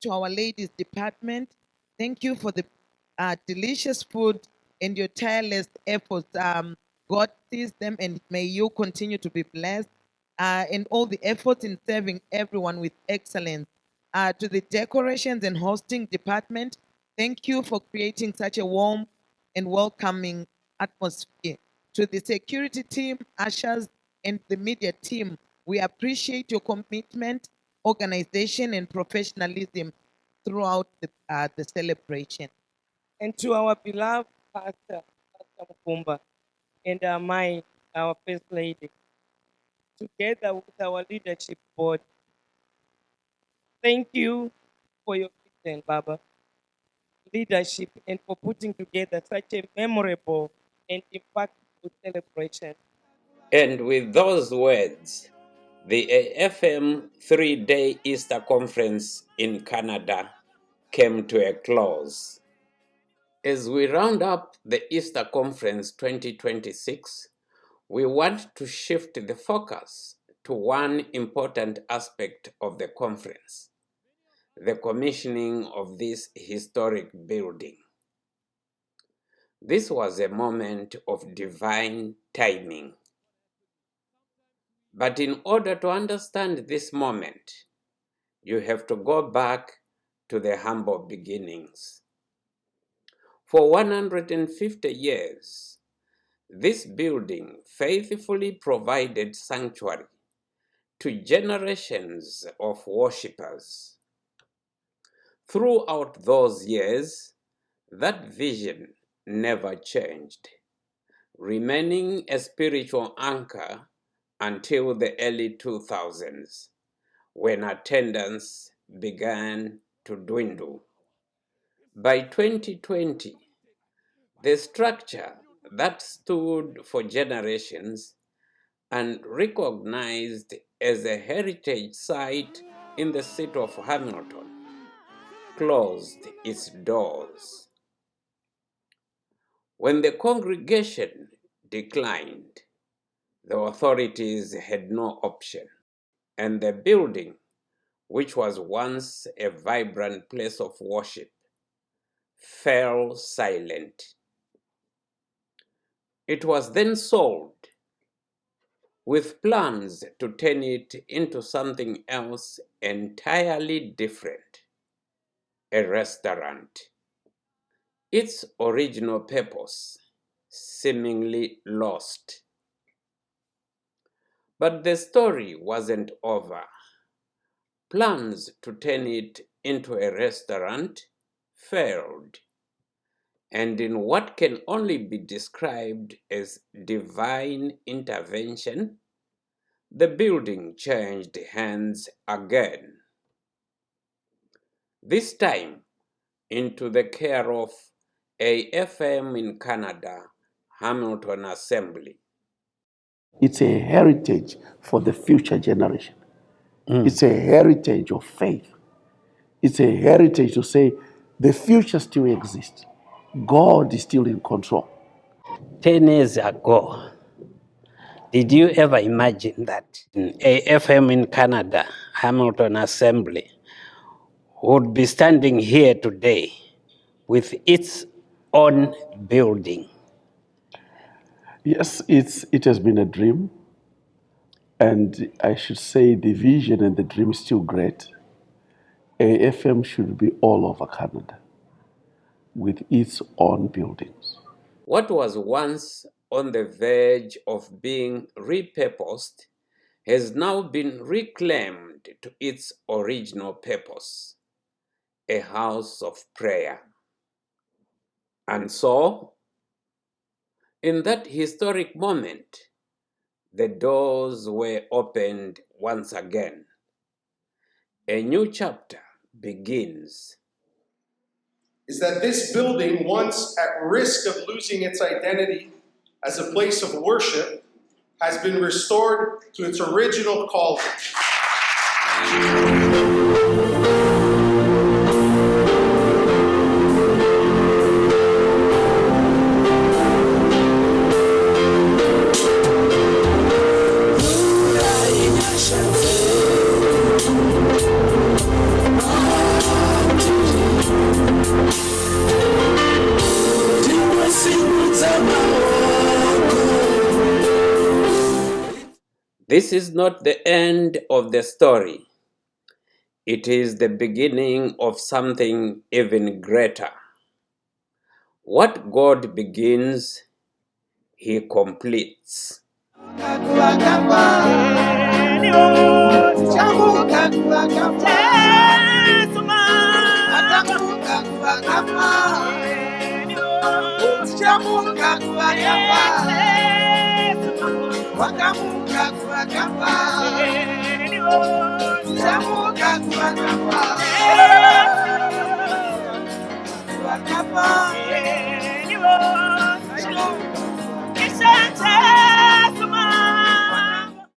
to our ladies department. Thank you for the delicious food and your tireless efforts. God sees them, and may you continue to be blessed. And all the efforts in serving everyone with excellence. To the decorations and hosting department, thank you for creating such a warm and welcoming atmosphere. To the security team, ushers, and the media team, we appreciate your commitment, organization, and professionalism throughout the celebration. And to our beloved Pastor Mukumba, and our First Lady, together with our leadership board, thank you for your vision, Baba, leadership, and for putting together such a memorable and impactful celebration. And with those words, the AFM 3-day Easter conference in Canada came to a close. As we round up the Easter Conference 2026, we want to shift the focus to one important aspect of the conference: the commissioning of this historic building. This was a moment of divine timing. But in order to understand this moment, you have to go back to the humble beginnings. For 150 years, this building faithfully provided sanctuary to generations of worshippers. Throughout those years, that vision never changed, remaining a spiritual anchor until the early 2000s, when attendance began to dwindle. By 2020, the structure that stood for generations and recognized as a heritage site in the city of Hamilton closed its doors. When the congregation declined, the authorities had no option, and the building, which was once a vibrant place of worship, fell silent. It was then sold, with plans to turn it into something else entirely different: a restaurant. Its original purpose seemingly lost. But the story wasn't over. Plans to turn it into a restaurant failed, and in what can only be described as divine intervention, the building changed hands again. This time into the care of AFM in Canada, Hamilton Assembly. It's a heritage for the future generation. It's a heritage of faith. It's a heritage to say the future still exists. God is still in control. 10 years ago, did you ever imagine that AFM in Canada, Hamilton Assembly, would be standing here today with its own building? Yes, it has been a dream. And I should say the vision and the dream is still great. AFM should be all over Canada with its own buildings. What was once on the verge of being repurposed has now been reclaimed to its original purpose: a house of prayer. And so, in that historic moment, the doors were opened once again. A new chapter begins. Is that this building, once at risk of losing its identity as a place of worship, has been restored to its original calling. This is not the end of the story. It is the beginning of something even greater. What God begins, He completes.